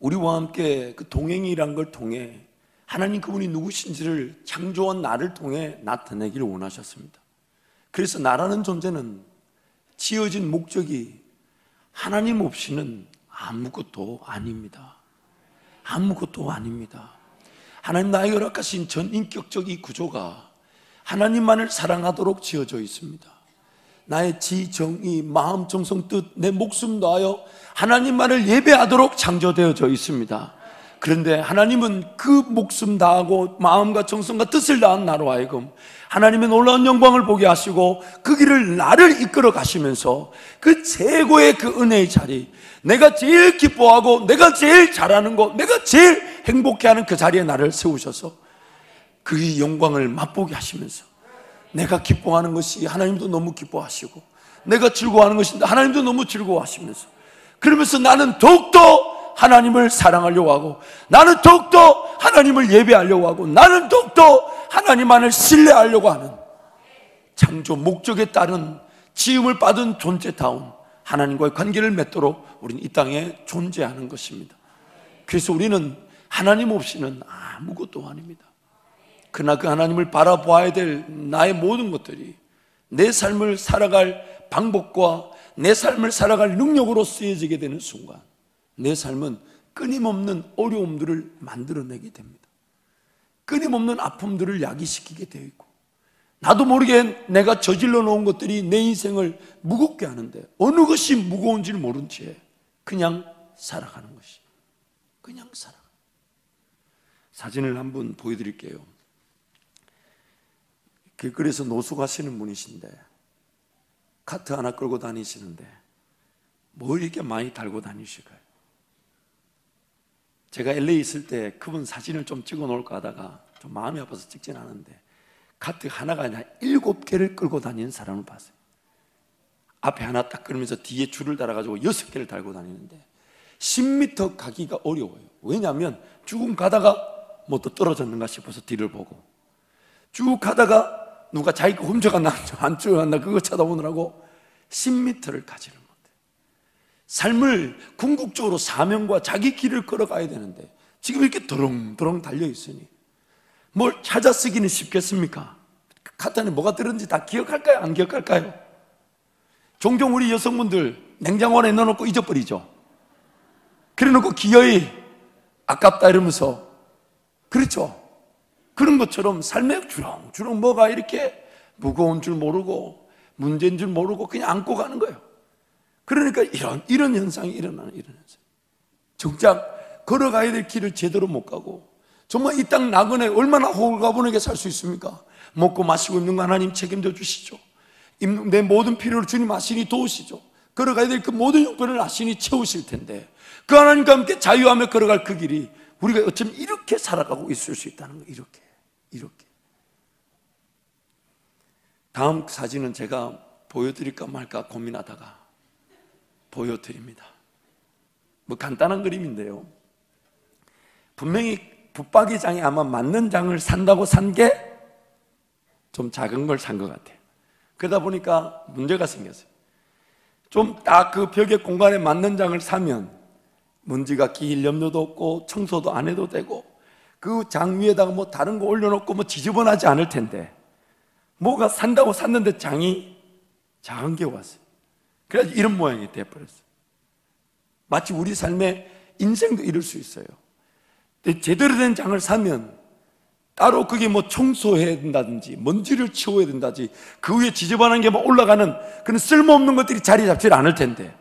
우리와 함께 그 동행이란 걸 통해 하나님 그분이 누구신지를 창조한 나를 통해 나타내기를 원하셨습니다. 그래서 나라는 존재는 지어진 목적이 하나님 없이는 아무것도 아닙니다. 아무것도 아닙니다. 하나님 나에게 허락하신 전인격적 이 구조가 하나님만을 사랑하도록 지어져 있습니다. 나의 지, 정의, 마음, 정성, 뜻, 내 목숨 다하여 하나님만을 예배하도록 창조되어져 있습니다. 그런데 하나님은 그 목숨 다하고 마음과 정성과 뜻을 다한 나로 하여금 하나님의 놀라운 영광을 보게 하시고 그 길을 나를 이끌어 가시면서 그 최고의 그 은혜의 자리, 내가 제일 기뻐하고 내가 제일 잘하는 것, 내가 제일 행복해하는 그 자리에 나를 세우셔서 그 영광을 맛보게 하시면서 내가 기뻐하는 것이 하나님도 너무 기뻐하시고 내가 즐거워하는 것이 하나님도 너무 즐거워하시면서 그러면서 나는 더욱더 하나님을 사랑하려고 하고 나는 더욱더 하나님을 예배하려고 하고 나는 더욱더 하나님만을 신뢰하려고 하는 창조 목적에 따른 지음을 받은 존재다운 하나님과의 관계를 맺도록 우리는 이 땅에 존재하는 것입니다. 그래서 우리는 하나님 없이는 아무것도 아닙니다. 그러나 그 하나님을 바라보아야 될 나의 모든 것들이 내 삶을 살아갈 방법과 내 삶을 살아갈 능력으로 쓰여지게 되는 순간 내 삶은 끊임없는 어려움들을 만들어내게 됩니다. 끊임없는 아픔들을 야기시키게 되어 있고 나도 모르게 내가 저질러 놓은 것들이 내 인생을 무겁게 하는데 어느 것이 무거운지를 모른 채 그냥 살아가는 것이 그냥 살아가는 사진을 한번 보여드릴게요. 길거리에서 노숙하시는 분이신데 카트 하나 끌고 다니시는데 뭘 이렇게 많이 달고 다니실까요? 제가 LA 있을 때 그분 사진을 좀 찍어 놓을까 하다가 좀 마음이 아파서 찍진 않은데 카트 하나가 아니라 7개를 끌고 다니는 사람을 봤어요. 앞에 하나 딱 끌면서 뒤에 줄을 달아가지고 6개를 달고 다니는데 10m 가기가 어려워요. 왜냐하면 쭉 가다가 뭐 또 떨어졌는가 싶어서 뒤를 보고 쭉 가다가 누가 자기가 훔쳐갔나 안 훔쳐갔나 그거 쳐다보느라고 10m를 가지를 못해요. 삶을 궁극적으로 사명과 자기 길을 걸어가야 되는데 지금 이렇게 드렁드렁 달려있으니 뭘 찾아 쓰기는 쉽겠습니까? 카트 안에 뭐가 들었는지 다 기억할까요? 안 기억할까요? 종종 우리 여성분들 냉장고 안에 넣어놓고 잊어버리죠. 그래놓고 기어이 아깝다 이러면서 그렇죠? 그런 것처럼 삶에 주렁주렁 뭐가 이렇게 무거운 줄 모르고 문제인 줄 모르고 그냥 안고 가는 거예요. 그러니까 이런 현상이 일어나는 이런 현상. 정작 걸어가야 될 길을 제대로 못 가고 정말 이 땅 나그네 얼마나 홀가분하게 살 수 있습니까? 먹고 마시고 입는 거 하나님 책임져 주시죠. 내 모든 필요를 주님 아시니 도우시죠. 걸어가야 될 그 모든 형편을 아시니 채우실 텐데 그 하나님과 함께 자유하며 걸어갈 그 길이 우리가 어쩌면 이렇게 살아가고 있을 수 있다는 거예요. 이렇게 다음 사진은 제가 보여드릴까 말까 고민하다가 보여드립니다. 뭐 간단한 그림인데요 분명히 붙박이장에 아마 맞는 장을 산다고 산 게 좀 작은 걸 산 것 같아요. 그러다 보니까 문제가 생겼어요. 좀 딱 그 벽의 공간에 맞는 장을 사면 먼지가 끼일 염려도 없고 청소도 안 해도 되고 그 장 위에다가 뭐 다른 거 올려놓고 뭐 지저분하지 않을 텐데 뭐가 산다고 샀는데 장이 작은 게 왔어요. 그래서 이런 모양이 돼버렸어요. 마치 우리 삶의 인생도 이럴 수 있어요. 근데 제대로 된 장을 사면 따로 그게 뭐 청소해야 된다든지 먼지를 치워야 된다든지 그 위에 지저분한 게 막 올라가는 그런 쓸모없는 것들이 자리 잡지 않을 텐데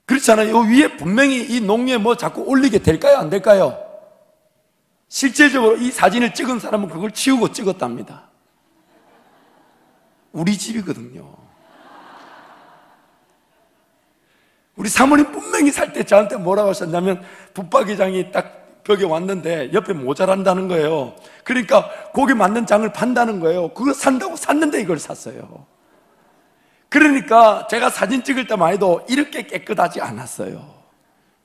그렇잖아요. 이 위에 분명히 이 농에 뭐 자꾸 올리게 될까요? 안 될까요? 실질적으로 이 사진을 찍은 사람은 그걸 치우고 찍었답니다. 우리 집이거든요. 우리 사모님 분명히 살 때 저한테 뭐라고 하셨냐면 붙박이장이 딱 벽에 왔는데 옆에 모자란다는 거예요. 그러니까 거기 맞는 장을 판다는 거예요. 그거 산다고 샀는데 이걸 샀어요. 그러니까 제가 사진 찍을 때만 해도 이렇게 깨끗하지 않았어요.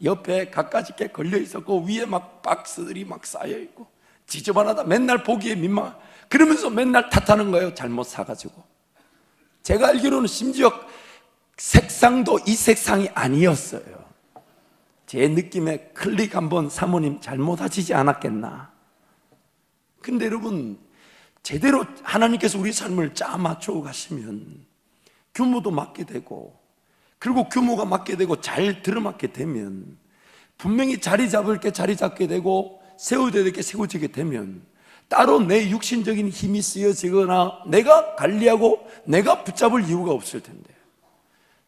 옆에 갖가지 게 걸려 있었고 위에 막 박스들이 막 쌓여 있고 지저분하다 맨날 보기에 민망 그러면서 맨날 탓하는 거예요. 잘못 사가지고. 제가 알기로는 심지어 색상도 이 색상이 아니었어요. 제 느낌에 클릭 한번 사모님 잘못하시지 않았겠나. 근데 여러분, 제대로 하나님께서 우리 삶을 짜 맞춰 가시면 규모도 맞게 되고, 그리고 규모가 맞게 되고 잘 들어맞게 되면 분명히 자리 잡을 게 자리 잡게 되고 세워져야 될 게 세워지게 되면 따로 내 육신적인 힘이 쓰여지거나 내가 관리하고 내가 붙잡을 이유가 없을 텐데,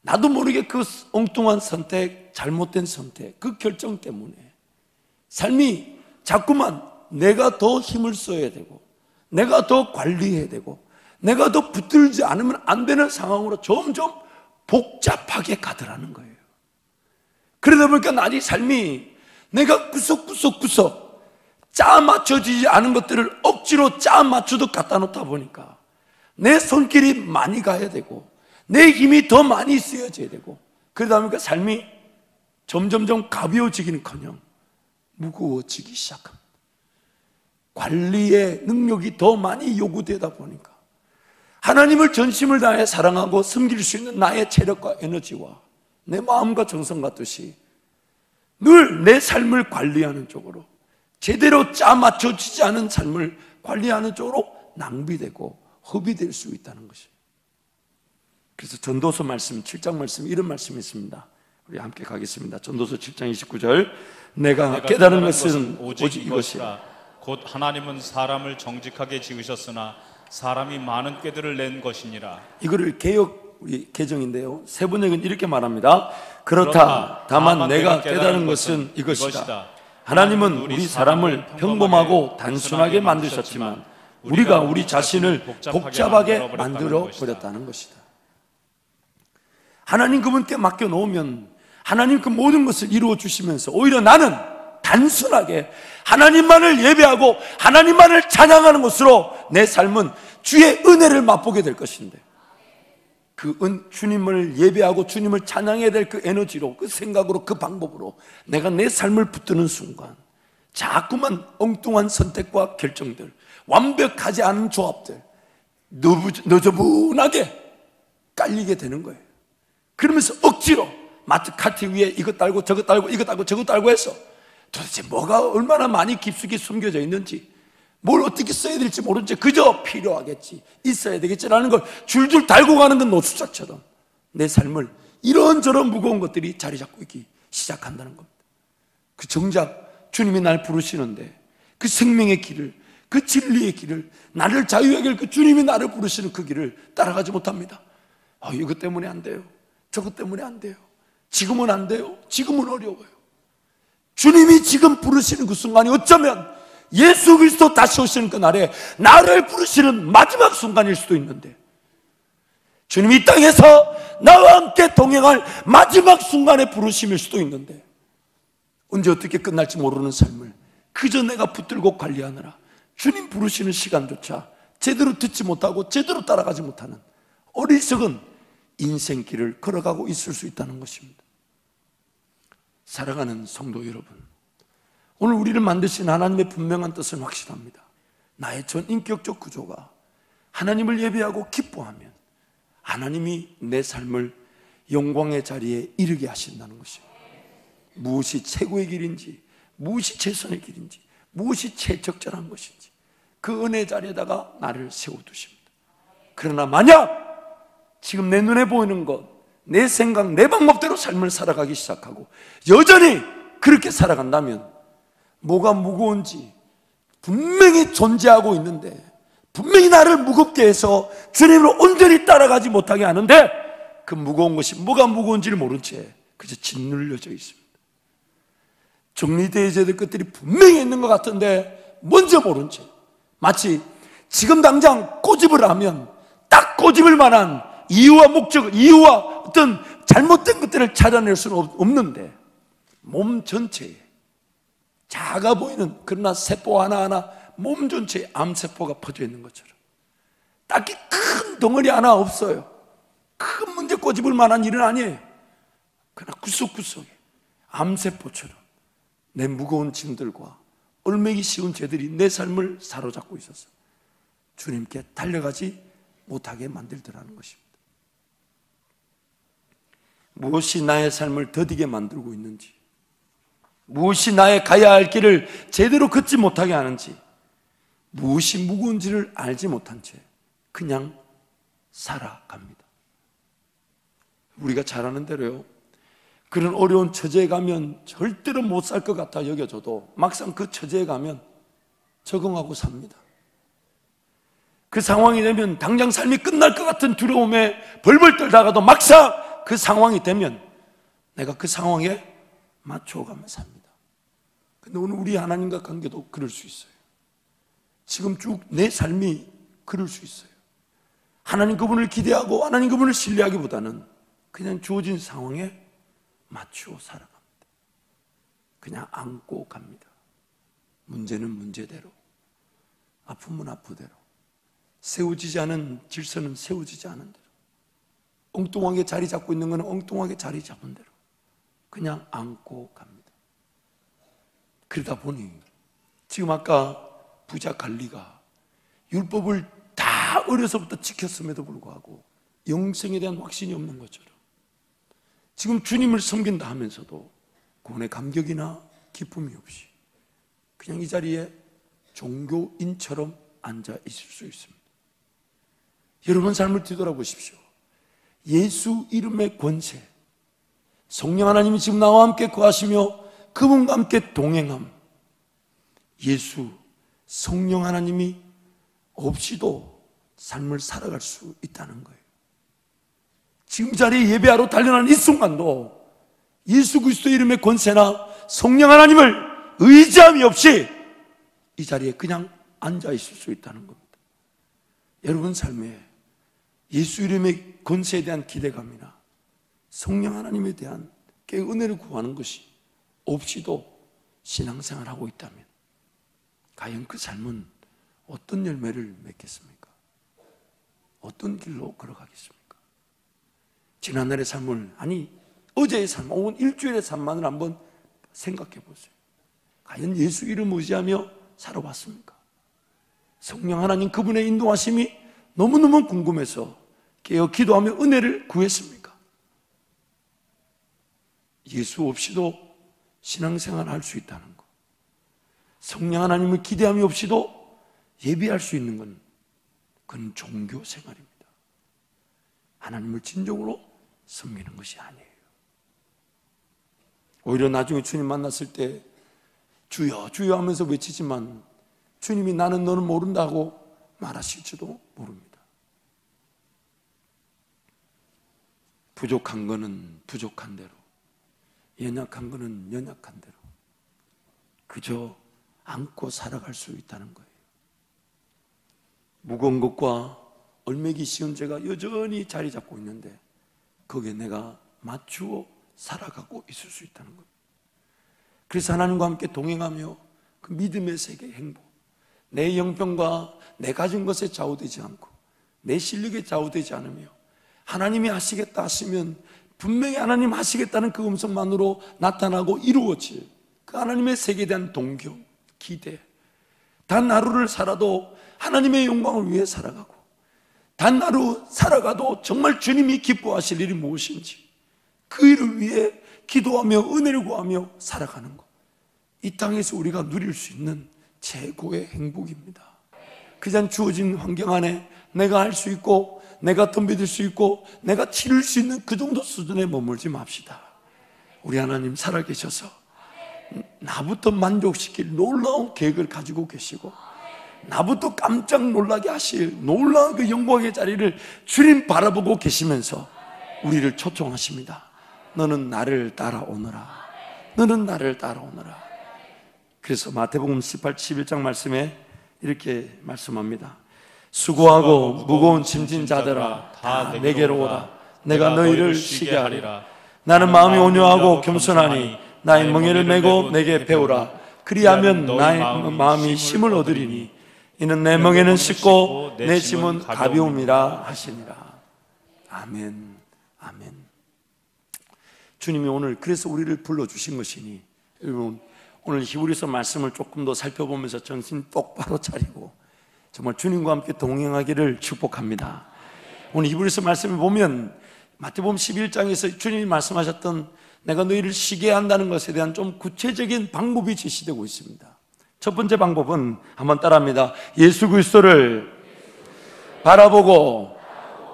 나도 모르게 그 엉뚱한 선택, 잘못된 선택, 그 결정 때문에 삶이 자꾸만 내가 더 힘을 써야 되고 내가 더 관리해야 되고 내가 더 붙들지 않으면 안 되는 상황으로 점점 복잡하게 가더라는 거예요. 그러다 보니까 나의 삶이 내가 구석구석 짜 맞춰지지 않은 것들을 억지로 짜 맞추듯 갖다 놓다 보니까 내 손길이 많이 가야 되고 내 힘이 더 많이 쓰여져야 되고, 그러다 보니까 삶이 점점점 가벼워지기는커녕 무거워지기 시작합니다. 관리의 능력이 더 많이 요구되다 보니까 하나님을 전심을 다해 사랑하고 섬길 수 있는 나의 체력과 에너지와 내 마음과 정성 같듯이 늘 내 삶을 관리하는 쪽으로, 제대로 짜 맞춰지지 않은 삶을 관리하는 쪽으로 낭비되고 허비될 수 있다는 것입니다. 그래서 전도서 말씀 7장 말씀 이런 말씀이 있습니다. 우리 함께 가겠습니다. 전도서 7장 29절, 내가 깨달은 것은 오직 이것이라. 곧 하나님은 사람을 정직하게 지으셨으나 사람이 많은 꾀들을 낸 것이니라. 이거를 개역 우리 개정인데요, 세번역은 이렇게 말합니다. 그렇다 다만 내가 깨달은 것은 이것이다. 하나님은 우리 사람을 평범하고 단순하게 만드셨지만 우리가 우리 자신을 복잡하게 만들어 버렸다는 것이다. 하나님 그분께 맡겨놓으면 하나님 그 모든 것을 이루어 주시면서 오히려 나는 단순하게 하나님만을 예배하고 하나님만을 찬양하는 것으로 내 삶은 주의 은혜를 맛보게 될 것인데, 주님을 예배하고 주님을 찬양해야 될 그 에너지로, 그 생각으로, 그 방법으로 내가 내 삶을 붙드는 순간 자꾸만 엉뚱한 선택과 결정들, 완벽하지 않은 조합들 너저분하게 깔리게 되는 거예요. 그러면서 억지로 마트 카트 위에 이것 달고 저것 달고 이것 달고 저것 달고 해서 도대체 뭐가 얼마나 많이 깊숙이 숨겨져 있는지, 뭘 어떻게 써야 될지 모른 채 그저 필요하겠지, 있어야 되겠지라는 걸 줄줄 달고 가는 건 노숙자처럼 내 삶을 이런저런 무거운 것들이 자리 잡고 있기 시작한다는 겁니다. 그 정작 주님이 날 부르시는데 그 생명의 길을, 그 진리의 길을, 나를 자유하게 할 그 주님이 나를 부르시는 그 길을 따라가지 못합니다. 이것 때문에 안 돼요, 저것 때문에 안 돼요, 지금은 안 돼요, 지금은 어려워요. 주님이 지금 부르시는 그 순간이 어쩌면 예수 그리스도 다시 오시는 그날에 나를 부르시는 마지막 순간일 수도 있는데, 주님이 이 땅에서 나와 함께 동행할 마지막 순간의 부르심일 수도 있는데, 언제 어떻게 끝날지 모르는 삶을 그저 내가 붙들고 관리하느라 주님 부르시는 시간조차 제대로 듣지 못하고 제대로 따라가지 못하는 어리석은 인생길을 걸어가고 있을 수 있다는 것입니다. 사랑하는 성도 여러분, 오늘 우리를 만드신 하나님의 분명한 뜻은 확실합니다. 나의 전 인격적 구조가 하나님을 예배하고 기뻐하면 하나님이 내 삶을 영광의 자리에 이르게 하신다는 것입니다. 무엇이 최고의 길인지, 무엇이 최선의 길인지, 무엇이 최적절한 것인지 그 은혜 자리에다가 나를 세워두십니다. 그러나 만약 지금 내 눈에 보이는 것, 내 생각, 내 방법대로 삶을 살아가기 시작하고 여전히 그렇게 살아간다면 뭐가 무거운지 분명히 존재하고 있는데, 분명히 나를 무겁게 해서 주님으로 온전히 따라가지 못하게 하는데, 그 무거운 것이 뭐가 무거운지를 모른 채 그저 짓눌려져 있습니다. 정리되어야 될 것들이 분명히 있는 것 같은데 먼저 모른 채, 마치 지금 당장 꼬집을 하면 딱 꼬집을 만한 이유와 목적, 이유와 어떤 잘못된 것들을 찾아낼 수는 없는데 몸 전체에 작아 보이는, 그러나 세포 하나하나 몸 전체에 암세포가 퍼져 있는 것처럼 딱히 큰 덩어리 하나 없어요. 큰 문제 꼬집을 만한 일은 아니에요. 그러나 구석구석에 암세포처럼 내 무거운 짐들과 얽매기 쉬운 죄들이 내 삶을 사로잡고 있어서 주님께 달려가지 못하게 만들더라는 것입니다. 무엇이 나의 삶을 더디게 만들고 있는지, 무엇이 나의 가야 할 길을 제대로 걷지 못하게 하는지, 무엇이 무거운지를 알지 못한 채 그냥 살아갑니다. 우리가 잘 아는 대로요, 그런 어려운 처지에 가면 절대로 못 살 것 같아 여겨져도 막상 그 처지에 가면 적응하고 삽니다. 그 상황이 되면 당장 삶이 끝날 것 같은 두려움에 벌벌 떨다가도 막상 그 상황이 되면 내가 그 상황에 맞춰가며 삽니다. 근데 오늘 우리 하나님과 관계도 그럴 수 있어요. 지금 쭉 내 삶이 그럴 수 있어요. 하나님 그분을 기대하고 하나님 그분을 신뢰하기보다는 그냥 주어진 상황에 맞추어 살아갑니다. 그냥 안고 갑니다. 문제는 문제대로, 아픔은 아프대로, 세워지지 않은 질서는 세워지지 않은 대로, 엉뚱하게 자리 잡고 있는 것은 엉뚱하게 자리 잡은 대로 그냥 안고 갑니다. 그러다 보니 지금 아까 부자 관리가 율법을 다 어려서부터 지켰음에도 불구하고 영생에 대한 확신이 없는 것처럼 지금 주님을 섬긴다 하면서도 구원의 감격이나 기쁨이 없이 그냥 이 자리에 종교인처럼 앉아 있을 수 있습니다. 여러분 삶을 뒤돌아보십시오. 예수 이름의 권세, 성령 하나님이 지금 나와 함께 거하시며 그분과 함께 동행함, 예수, 성령 하나님이 없이도 삶을 살아갈 수 있다는 거예요. 지금 자리에 예배하러 달려나는 이 순간도 예수 그리스도 이름의 권세나 성령 하나님을 의지함이 없이 이 자리에 그냥 앉아 있을 수 있다는 겁니다. 여러분 삶에 예수 이름의 권세에 대한 기대감이나 성령 하나님에 대한 은혜를 구하는 것이 없이도 신앙생활을 하고 있다면 과연 그 삶은 어떤 열매를 맺겠습니까? 어떤 길로 걸어가겠습니까? 지난날의 삶을, 아니 어제의 삶 혹은 일주일의 삶만을 한번 생각해 보세요. 과연 예수 이름 의지하며 살아왔습니까? 성령 하나님 그분의 인도하심이 너무너무 궁금해서 깨어 기도하며 은혜를 구했습니까? 예수 없이도 신앙생활을 할 수 있다는 것, 성령 하나님을 기대함이 없이도 예비할 수 있는 건 그건 종교 생활입니다. 하나님을 진정으로 섬기는 것이 아니에요. 오히려 나중에 주님 만났을 때 주여 주여 하면서 외치지만 주님이 나는 너는 모른다고 말하실지도 모릅니다. 부족한 거는 부족한 대로, 연약한 거는 연약한 대로 그저 안고 살아갈 수 있다는 거예요. 무거운 것과 얼매기 쉬운 죄가 여전히 자리 잡고 있는데 거기에 내가 맞추어 살아가고 있을 수 있다는 겁니다. 그래서 하나님과 함께 동행하며 그 믿음의 세계 행복, 내 영병과 내 가진 것에 좌우되지 않고 내 실력에 좌우되지 않으며 하나님이 하시겠다 하시면 분명히 하나님 하시겠다는 그 음성만으로 나타나고 이루어질 그 하나님의 세계에 대한 동경, 기대, 단 하루를 살아도 하나님의 영광을 위해 살아가고 단 하루 살아가도 정말 주님이 기뻐하실 일이 무엇인지 그 일을 위해 기도하며 은혜를 구하며 살아가는 것, 이 땅에서 우리가 누릴 수 있는 최고의 행복입니다. 그냥 주어진 환경 안에 내가 할 수 있고 내가 덤벼들 수 있고 내가 치를 수 있는 그 정도 수준에 머물지 맙시다. 우리 하나님 살아계셔서 나부터 만족시킬 놀라운 계획을 가지고 계시고 나부터 깜짝 놀라게 하실 놀라운 그 영광의 자리를 주님 바라보고 계시면서 우리를 초청하십니다. 너는 나를 따라오너라. 너는 나를 따라오너라. 그래서 마태복음 18, 11장 말씀에 이렇게 말씀합니다. 수고하고 무거운 짐진 자들아 다 내게로 오라. 내가 너희를 쉬게 하리라. 나는 마음이 온유하고 겸손하니 나의 멍에를 메고 내게 배우라. 그리하면 나의 마음이 쉼을 얻으리니 이는 내 멍에는 쉽고 내 짐은 가벼움이라 하시니라. 아멘, 아멘. 주님이 오늘 그래서 우리를 불러주신 것이니 여러분 오늘 히브리서 말씀을 조금 더 살펴보면서 정신 똑바로 차리고 정말 주님과 함께 동행하기를 축복합니다. 오늘 히브리서 말씀을 보면 마태복음 11장에서 주님이 말씀하셨던 내가 너희를 쉬게 한다는 것에 대한 좀 구체적인 방법이 제시되고 있습니다. 첫 번째 방법은 한번 따라합니다. 예수 그리스도를 바라보고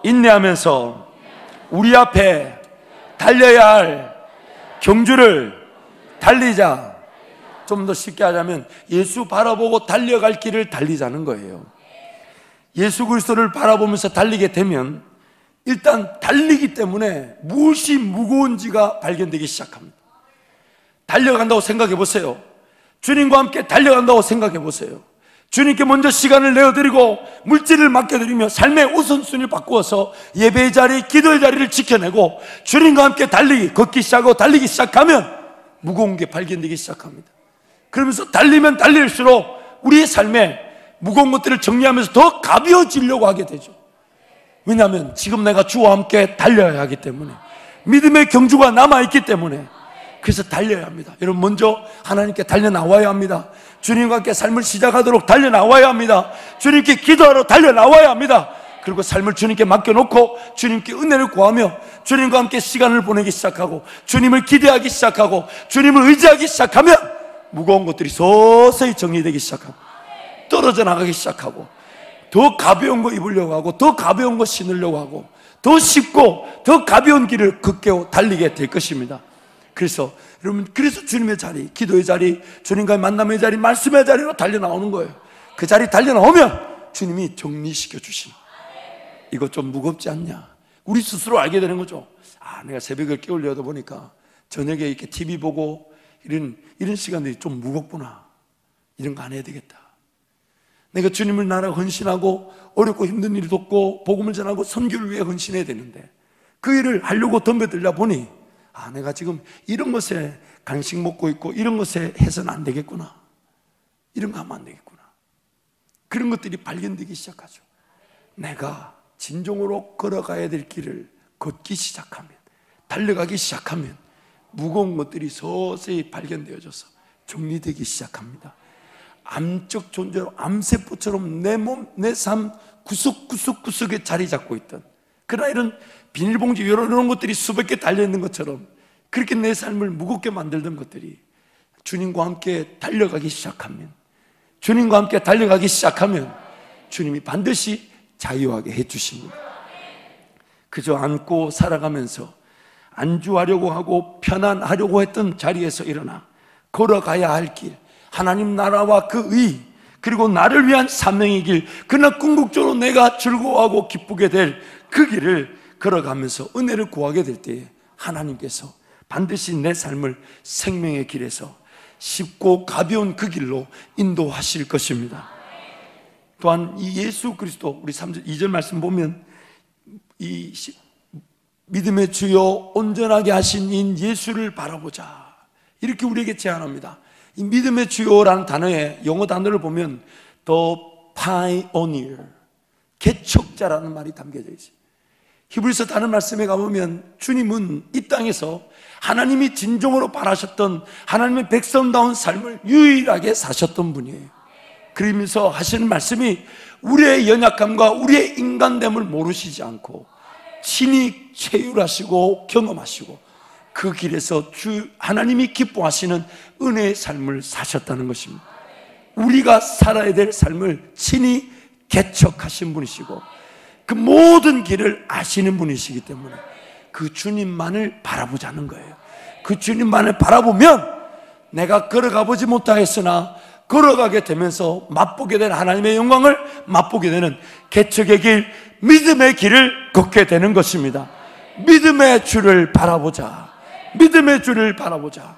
인내하면서 우리 앞에 달려야 할 경주를 달리자. 좀 더 쉽게 하자면 예수 바라보고 달려갈 길을 달리자는 거예요. 예수 그리스도를 바라보면서 달리게 되면 일단 달리기 때문에 무엇이 무거운지가 발견되기 시작합니다. 달려간다고 생각해 보세요. 주님과 함께 달려간다고 생각해 보세요. 주님께 먼저 시간을 내어드리고 물질을 맡겨드리며 삶의 우선순위를 바꾸어서 예배의 자리, 기도의 자리를 지켜내고 주님과 함께 걷기 시작하고 달리기 시작하면 무거운 게 발견되기 시작합니다. 그러면서 달리면 달릴수록 우리의 삶에 무거운 것들을 정리하면서 더 가벼워지려고 하게 되죠. 왜냐하면 지금 내가 주와 함께 달려야 하기 때문에, 믿음의 경주가 남아있기 때문에. 그래서 달려야 합니다. 여러분, 먼저 하나님께 달려나와야 합니다. 주님과 함께 삶을 시작하도록 달려나와야 합니다. 주님께 기도하러 달려나와야 합니다. 그리고 삶을 주님께 맡겨놓고 주님께 은혜를 구하며 주님과 함께 시간을 보내기 시작하고 주님을 기대하기 시작하고 주님을 의지하기 시작하면 무거운 것들이 서서히 정리되기 시작하고 떨어져 나가기 시작하고 더 가벼운 거 입으려고 하고 더 가벼운 거 신으려고 하고 더 쉽고 더 가벼운 길을 걷게 달리게 될 것입니다. 그래서 여러분, 그래서 주님의 자리, 기도의 자리, 주님과의 만남의 자리, 말씀의 자리로 달려나오는 거예요. 그 자리 달려나오면 주님이 정리시켜 주시는. 이거 좀 무겁지 않냐? 우리 스스로 알게 되는 거죠. 아, 내가 새벽을 깨우려다 보니까 저녁에 이렇게 TV 보고 이런 시간들이 좀 무겁구나. 이런 거 안 해야 되겠다. 내가 주님을 나라 헌신하고 어렵고 힘든 일을 돕고 복음을 전하고 선교를 위해 헌신해야 되는데 그 일을 하려고 덤벼들다 보니 아, 내가 지금 이런 것에 간식 먹고 있고 이런 것에 해서는 안 되겠구나. 이런 거 하면 안 되겠구나. 그런 것들이 발견되기 시작하죠. 내가 진정으로 걸어가야 될 길을 걷기 시작하면, 달려가기 시작하면 무거운 것들이 서서히 발견되어져서 정리되기 시작합니다. 암적 존재로 암세포처럼 내 몸, 내 삶 구석구석구석에 자리 잡고 있던, 그러나 이런 비닐봉지 이런 것들이 수백 개 달려있는 것처럼 그렇게 내 삶을 무겁게 만들던 것들이 주님과 함께 달려가기 시작하면, 주님과 함께 달려가기 시작하면 주님이 반드시 자유하게 해주십니다. 그저 안고 살아가면서 안주하려고 하고 편안하려고 했던 자리에서 일어나 걸어가야 할 길, 하나님 나라와 그 의, 그리고 나를 위한 사명의 길, 그러나 궁극적으로 내가 즐거워하고 기쁘게 될 그 길을 걸어가면서 은혜를 구하게 될 때에 하나님께서 반드시 내 삶을 생명의 길에서 쉽고 가벼운 그 길로 인도하실 것입니다. 또한 이 예수 그리스도, 우리 3절, 2절 말씀 보면 이 믿음의 주요 온전하게 하신 이 예수를 바라보자, 이렇게 우리에게 제안합니다. 이 믿음의 주요라는 단어의 영어 단어를 보면 The Pioneer, 개척자라는 말이 담겨져 있어요. 히브리서 다른 말씀에 가보면 주님은 이 땅에서 하나님이 진정으로 바라셨던 하나님의 백성다운 삶을 유일하게 사셨던 분이에요. 그러면서 하시는 말씀이 우리의 연약함과 우리의 인간됨을 모르시지 않고 친히 체휼하시고 경험하시고 그 길에서 하나님이 기뻐하시는 은혜의 삶을 사셨다는 것입니다. 우리가 살아야 될 삶을 친히 개척하신 분이시고 그 모든 길을 아시는 분이시기 때문에 그 주님만을 바라보자는 거예요. 그 주님만을 바라보면 내가 걸어가 보지 못하였으나 걸어가게 되면서 맛보게 된 하나님의 영광을 맛보게 되는 개척의 길, 믿음의 길을 걷게 되는 것입니다. 믿음의 주를 바라보자. 믿음의 주를 바라보자.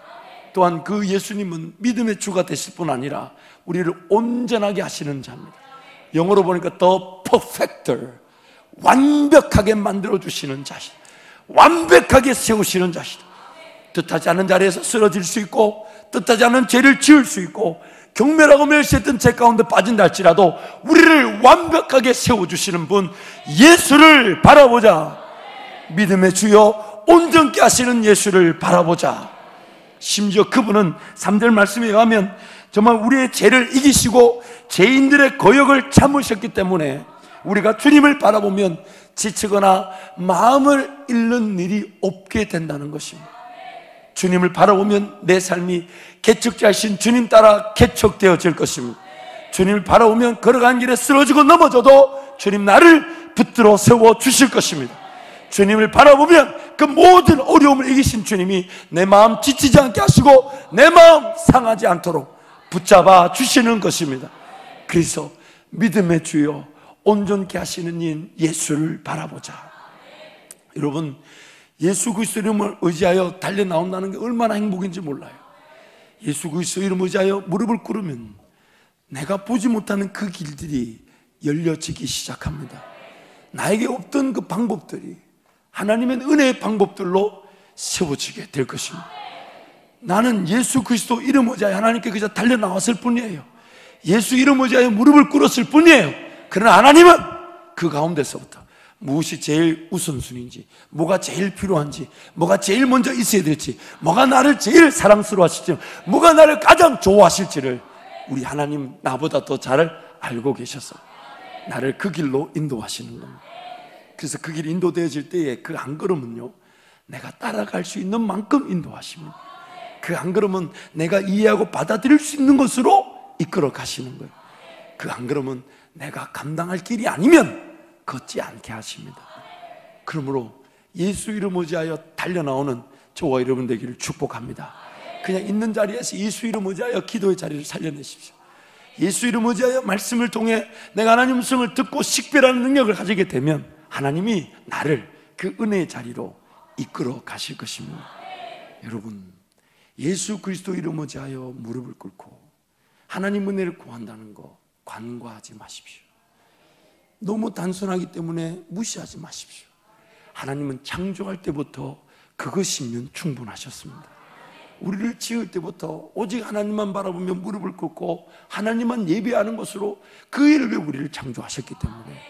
또한 그 예수님은 믿음의 주가 되실 뿐 아니라 우리를 온전하게 하시는 자입니다. 영어로 보니까 The Perfecter, 완벽하게 만들어주시는 자신, 완벽하게 세우시는 자신. 뜻하지 않은 자리에서 쓰러질 수 있고 뜻하지 않은 죄를 지을 수 있고 경멸하고 멸시했던 죄 가운데 빠진다 할지라도 우리를 완벽하게 세워주시는 분 예수를 바라보자. 믿음의 주여 온전케 하시는 예수를 바라보자. 심지어 그분은 3절 말씀에 의하면 정말 우리의 죄를 이기시고 죄인들의 거역을 참으셨기 때문에 우리가 주님을 바라보면 지치거나 마음을 잃는 일이 없게 된다는 것입니다. 주님을 바라보면 내 삶이 개척자이신 주님 따라 개척되어질 것입니다. 주님을 바라보면 걸어가는 길에 쓰러지고 넘어져도 주님 나를 붙들어 세워 주실 것입니다. 주님을 바라보면 그 모든 어려움을 이기신 주님이 내 마음 지치지 않게 하시고 내 마음 상하지 않도록 붙잡아 주시는 것입니다. 그래서 믿음의 주여 온전케 하시는 인 예수를 바라보자. 여러분, 예수 그리스도 이름을 의지하여 달려 나온다는 게 얼마나 행복인지 몰라요. 예수 그리스도 이름을 의지하여 무릎을 꿇으면 내가 보지 못하는 그 길들이 열려지기 시작합니다. 나에게 없던 그 방법들이 하나님의 은혜의 방법들로 세워지게 될 것입니다. 나는 예수 그리스도 이름 의지하여 하나님께 그저 달려 나왔을 뿐이에요. 예수 이름 의지하여 무릎을 꿇었을 뿐이에요. 그러나 하나님은 그 가운데서부터 무엇이 제일 우선순위인지, 뭐가 제일 필요한지, 뭐가 제일 먼저 있어야 될지, 뭐가 나를 제일 사랑스러워 하실지, 뭐가 나를 가장 좋아하실지를 우리 하나님 나보다 더 잘 알고 계셔서 나를 그 길로 인도하시는 겁니다. 그래서 그 길이 인도되어질 때에 그 한 걸음은요, 내가 따라갈 수 있는 만큼 인도하십니다. 그 한 걸음은 내가 이해하고 받아들일 수 있는 것으로 이끌어 가시는 거예요. 그 한 걸음은 내가 감당할 길이 아니면 걷지 않게 하십니다. 그러므로 예수 이름 의지하여 달려나오는 저와 여러분 되기를 축복합니다. 그냥 있는 자리에서 예수 이름 의지하여 기도의 자리를 살려내십시오. 예수 이름 의지하여 말씀을 통해 내가 하나님 음성을 듣고 식별하는 능력을 가지게 되면 하나님이 나를 그 은혜의 자리로 이끌어 가실 것입니다. 여러분, 예수 그리스도 이름 의지하여 무릎을 꿇고 하나님 은혜를 구한다는 거 간과하지 마십시오. 너무 단순하기 때문에 무시하지 마십시오. 하나님은 창조할 때부터 그것이면 충분하셨습니다. 우리를 지을 때부터 오직 하나님만 바라보며 무릎을 꿇고 하나님만 예배하는 것으로 그 일을 위해 우리를 창조하셨기 때문에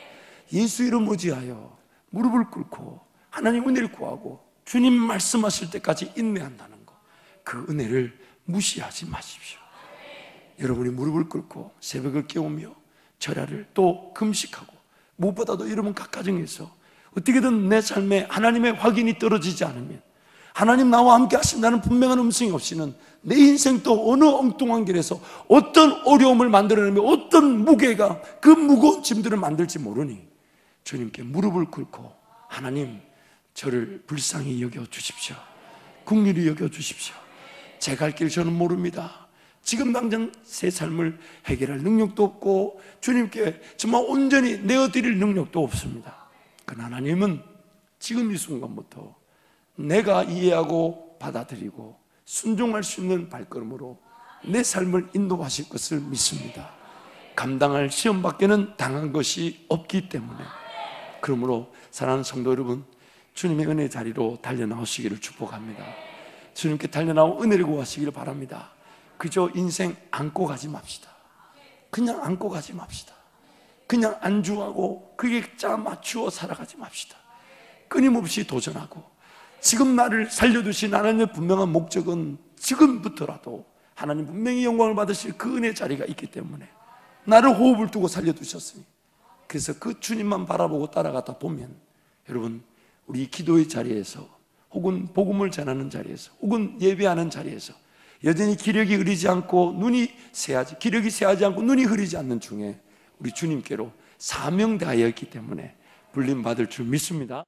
예수 이름 의지하여 무릎을 꿇고 하나님 은혜를 구하고 주님 말씀하실 때까지 인내한다는 것, 그 은혜를 무시하지 마십시오. 여러분이 무릎을 꿇고 새벽을 깨우며 절야를 또 금식하고 무엇보다도 여러분 각 가정에서 어떻게든 내 삶에 하나님의 확인이 떨어지지 않으면, 하나님 나와 함께 하신다는 분명한 음성이 없이는 내 인생도 어느 엉뚱한 길에서 어떤 어려움을 만들어내며 어떤 무게가 그 무거운 짐들을 만들지 모르니 주님께 무릎을 꿇고 하나님 저를 불쌍히 여겨주십시오. 긍휼히 여겨주십시오. 제 갈 길 저는 모릅니다. 지금 당장 새 삶을 해결할 능력도 없고 주님께 정말 온전히 내어드릴 능력도 없습니다. 그러나 하나님은 지금 이 순간부터 내가 이해하고 받아들이고 순종할 수 있는 발걸음으로 내 삶을 인도하실 것을 믿습니다. 감당할 시험밖에는 당한 것이 없기 때문에. 그러므로 사랑하는 성도 여러분, 주님의 은혜 자리로 달려나오시기를 축복합니다. 주님께 달려나오 은혜를 구하시기를 바랍니다. 그저 인생 안고 가지 맙시다. 그냥 안고 가지 맙시다. 그냥 안주하고 그게 짜 맞추어 살아가지 맙시다. 끊임없이 도전하고 지금 나를 살려두신 하나님의 분명한 목적은 지금부터라도 하나님 분명히 영광을 받으실 그 은혜 자리가 있기 때문에 나를 호흡을 두고 살려두셨으니, 그래서 그 주님만 바라보고 따라가다 보면 여러분, 우리 기도의 자리에서 혹은 복음을 전하는 자리에서 혹은 예배하는 자리에서 여전히 기력이 흐리지 않고 기력이 새하지 않고 눈이 흐리지 않는 중에 우리 주님께로 사명되어 있기 때문에 불림 받을 줄 믿습니다.